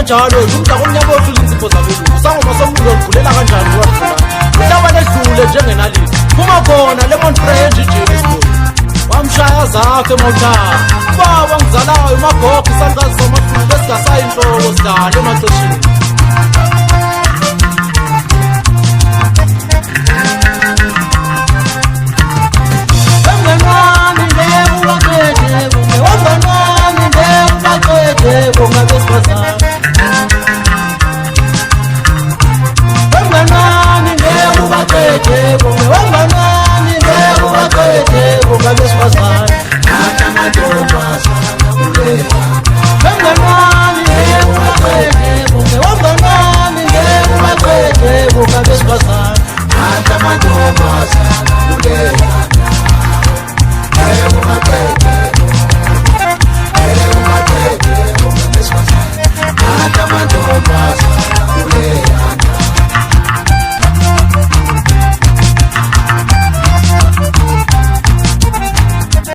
njalo umdla komnyama ohlula izipho zabelungu sangoma somlilo livulela kanjani wadlula uhlaba lehlule njengenalisi kuma khona lemon french ijikisbo wamshaya zakhe emotara ubaba ngizalayo umagogo isalukazi somathulu esingasayinhloko sidala emaxesheni Mata